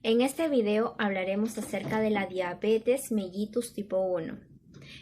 En este video hablaremos acerca de la diabetes mellitus tipo 1.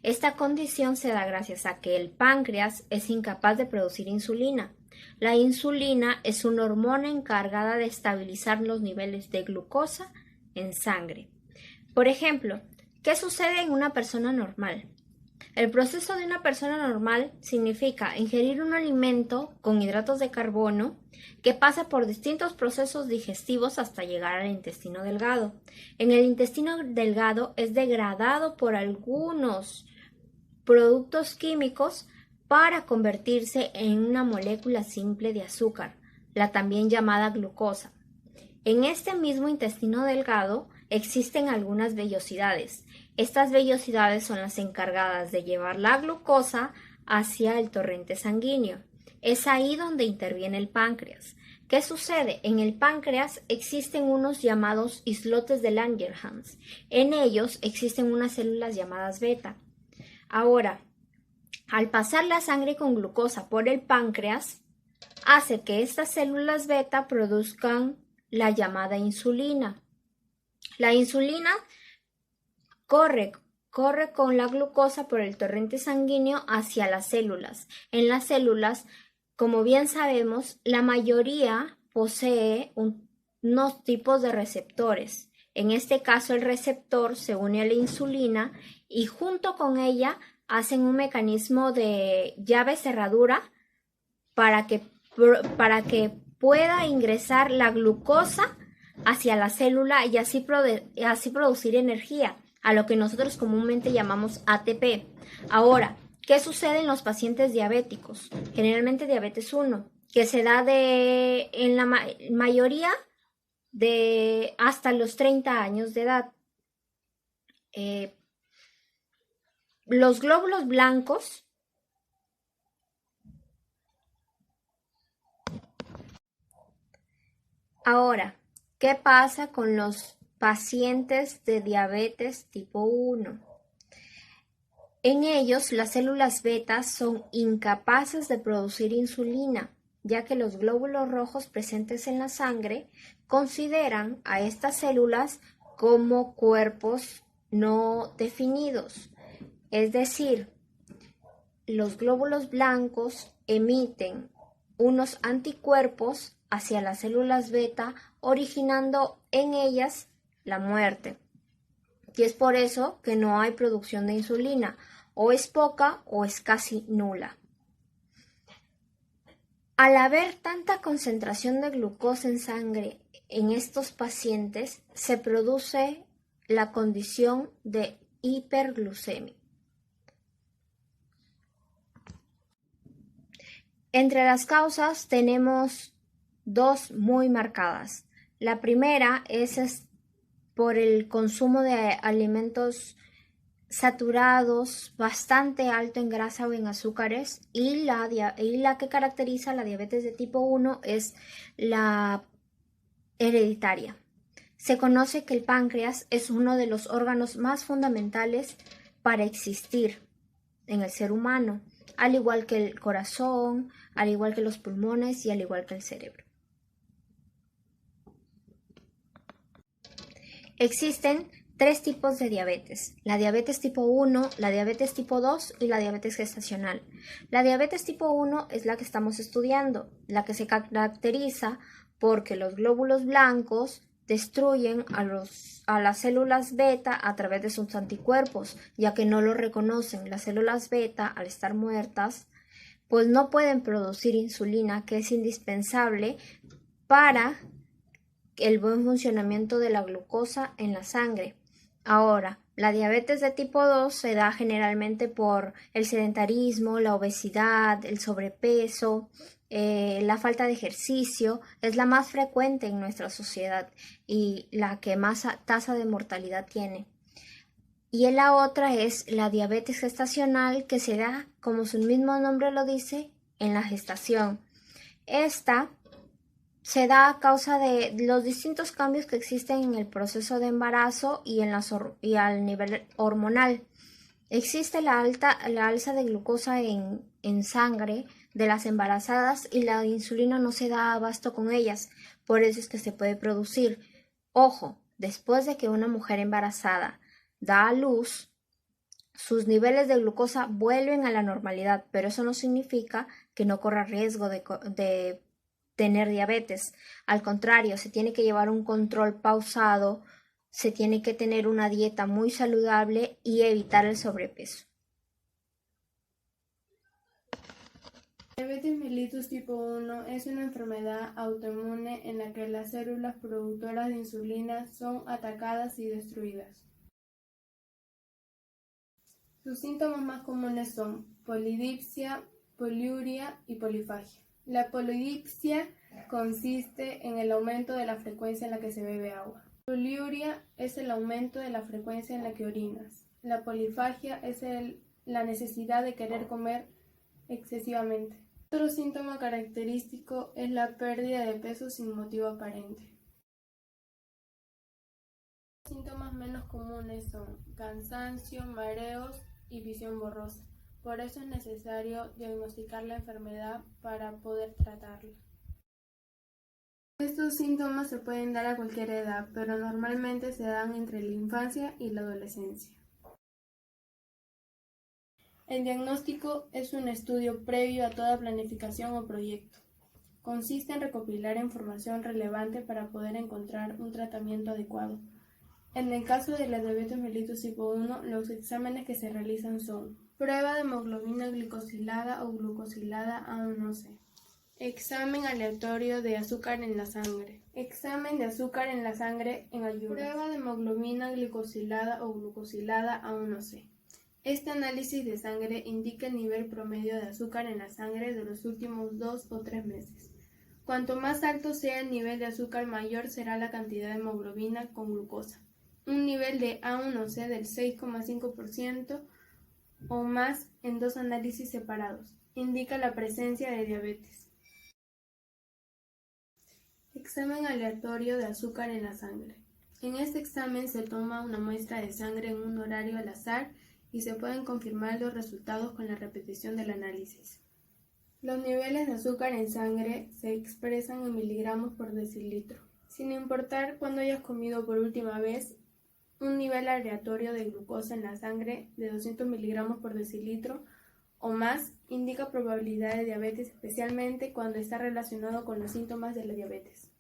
Esta condición se da gracias a que el páncreas es incapaz de producir insulina. La insulina es una hormona encargada de estabilizar los niveles de glucosa en sangre. Por ejemplo, ¿qué sucede en una persona normal? El proceso de una persona normal significa ingerir un alimento con hidratos de carbono que pasa por distintos procesos digestivos hasta llegar al intestino delgado. En el intestino delgado es degradado por algunos productos químicos para convertirse en una molécula simple de azúcar, la también llamada glucosa. En este mismo intestino delgado existen algunas vellosidades. Estas vellosidades son las encargadas de llevar la glucosa hacia el torrente sanguíneo. Es ahí donde interviene el páncreas. ¿Qué sucede? En el páncreas existen unos llamados islotes de Langerhans. En ellos existen unas células llamadas beta. Ahora, al pasar la sangre con glucosa por el páncreas, hace que estas células beta produzcan la llamada insulina. La insulina corre con la glucosa por el torrente sanguíneo hacia las células. En las células, como bien sabemos, la mayoría posee unos tipos de receptores. En este caso, el receptor se une a la insulina y junto con ella hacen un mecanismo de llave cerradura para que pueda ingresar la glucosa hacia la célula y así producir energía, a lo que nosotros comúnmente llamamos ATP. Ahora, ¿qué sucede en los pacientes diabéticos? Generalmente diabetes 1, que se da en la mayoría de hasta los 30 años de edad. Los glóbulos blancos Ahora, ¿qué pasa con los pacientes de diabetes tipo 1? En ellos, las células beta son incapaces de producir insulina, ya que los glóbulos rojos presentes en la sangre consideran a estas células como cuerpos no definidos. Es decir, los glóbulos blancos emiten unos anticuerpos hacia las células beta, originando en ellas la muerte. Y es por eso que no hay producción de insulina, o es poca o es casi nula. Al haber tanta concentración de glucosa en sangre en estos pacientes, se produce la condición de hiperglucemia. Entre las causas tenemos dos muy marcadas. La primera es por el consumo de alimentos saturados, bastante alto en grasa o en azúcares, y la que caracteriza la diabetes de tipo 1 es la hereditaria. Se conoce que el páncreas es uno de los órganos más fundamentales para existir en el ser humano, al igual que el corazón, al igual que los pulmones y al igual que el cerebro. Existen tres tipos de diabetes: la diabetes tipo 1, la diabetes tipo 2 y la diabetes gestacional. La diabetes tipo 1 es la que estamos estudiando, la que se caracteriza porque los glóbulos blancos destruyen a las células beta a través de sus anticuerpos, ya que no lo reconocen. Las células beta, al estar muertas, pues no pueden producir insulina, que es indispensable para el buen funcionamiento de la glucosa en la sangre. Ahora, la diabetes de tipo 2 se da generalmente por el sedentarismo, la obesidad, el sobrepeso, la falta de ejercicio. Es la más frecuente en nuestra sociedad y la que más tasa de mortalidad tiene. Y la otra es la diabetes gestacional, que se da, como su mismo nombre lo dice, en la gestación. Esta se da a causa de los distintos cambios que existen en el proceso de embarazo y al nivel hormonal. Existe la alza de glucosa en sangre de las embarazadas y la insulina no se da abasto con ellas, por eso es que se puede producir. Ojo, después de que una mujer embarazada da a luz, sus niveles de glucosa vuelven a la normalidad, pero eso no significa que no corra riesgo de tener diabetes. Al contrario, se tiene que llevar un control pausado, se tiene que tener una dieta muy saludable y evitar el sobrepeso. Diabetes mellitus tipo 1 es una enfermedad autoinmune en la que las células productoras de insulina son atacadas y destruidas. Sus síntomas más comunes son polidipsia, poliuria y polifagia. La polidipsia consiste en el aumento de la frecuencia en la que se bebe agua. La poliuria es el aumento de la frecuencia en la que orinas. La polifagia es la necesidad de querer comer excesivamente. Otro síntoma característico es la pérdida de peso sin motivo aparente. Los síntomas menos comunes son cansancio, mareos y visión borrosa. Por eso es necesario diagnosticar la enfermedad para poder tratarla. Estos síntomas se pueden dar a cualquier edad, pero normalmente se dan entre la infancia y la adolescencia. El diagnóstico es un estudio previo a toda planificación o proyecto. Consiste en recopilar información relevante para poder encontrar un tratamiento adecuado. En el caso de la diabetes mellitus tipo 1, los exámenes que se realizan son prueba de hemoglobina glicosilada o glucosilada A1C, examen aleatorio de azúcar en la sangre, examen de azúcar en la sangre en ayunas, prueba de hemoglobina glicosilada o glucosilada A1C. Este análisis de sangre indica el nivel promedio de azúcar en la sangre de los últimos 2 o 3 meses. Cuanto más alto sea el nivel de azúcar, mayor será la cantidad de hemoglobina con glucosa. Un nivel de A1C del 6,5% o más en 2 análisis separados indica la presencia de diabetes. Examen aleatorio de azúcar en la sangre. En este examen se toma una muestra de sangre en un horario al azar y se pueden confirmar los resultados con la repetición del análisis. Los niveles de azúcar en sangre se expresan en miligramos por decilitro. Sin importar cuándo hayas comido por última vez, un nivel aleatorio de glucosa en la sangre de 200 miligramos por decilitro o más indica probabilidad de diabetes, especialmente cuando está relacionado con los síntomas de la diabetes.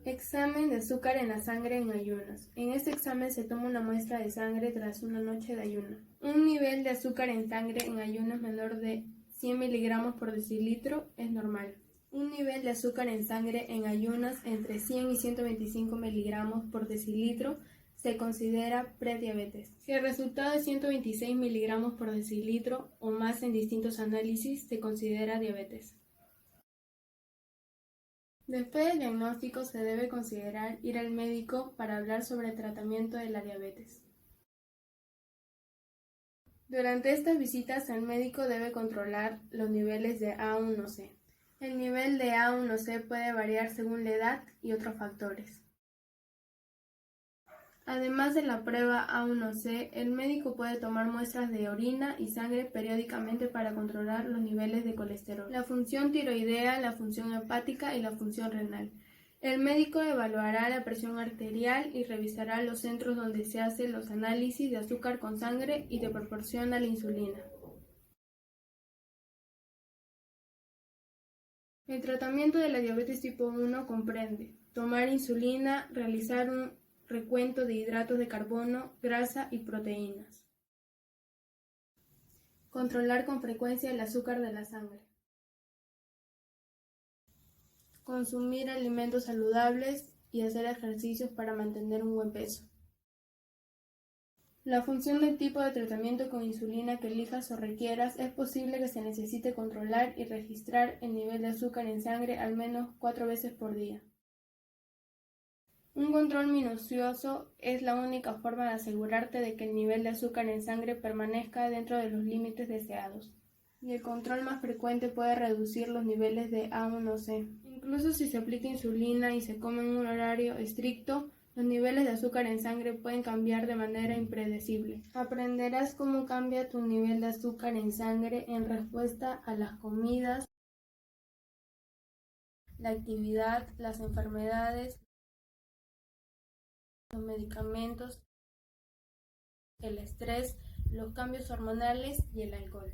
Examen de azúcar en la sangre en ayunas. En este examen se toma una muestra de sangre tras una noche de ayuno. Un nivel de azúcar en sangre en ayunas menor de 100 miligramos por decilitro es normal. Un nivel de azúcar en sangre en ayunas entre 100 y 125 miligramos por decilitro se considera prediabetes. Si el resultado es 126 miligramos por decilitro o más en distintos análisis, se considera diabetes. Después del diagnóstico se debe considerar ir al médico para hablar sobre el tratamiento de la diabetes. Durante estas visitas el médico debe controlar los niveles de A1C. El nivel de A1C puede variar según la edad y otros factores. Además de la prueba A1C, el médico puede tomar muestras de orina y sangre periódicamente para controlar los niveles de colesterol, la función tiroidea, la función hepática y la función renal. El médico evaluará la presión arterial y revisará los centros donde se hacen los análisis de azúcar con sangre y te proporciona la insulina. El tratamiento de la diabetes tipo 1 comprende tomar insulina, realizar un recuento de hidratos de carbono, grasa y proteínas. Controlar con frecuencia el azúcar de la sangre. Consumir alimentos saludables y hacer ejercicios para mantener un buen peso. La función del tipo de tratamiento con insulina que elijas o requieras es posible que se necesite controlar y registrar el nivel de azúcar en sangre al menos 4 veces por día. Un control minucioso es la única forma de asegurarte de que el nivel de azúcar en sangre permanezca dentro de los límites deseados. Y el control más frecuente puede reducir los niveles de A1C. Incluso si se aplica insulina y se come en un horario estricto, los niveles de azúcar en sangre pueden cambiar de manera impredecible. Aprenderás cómo cambia tu nivel de azúcar en sangre en respuesta a las comidas, la actividad, las enfermedades, los medicamentos, el estrés, los cambios hormonales y el alcohol.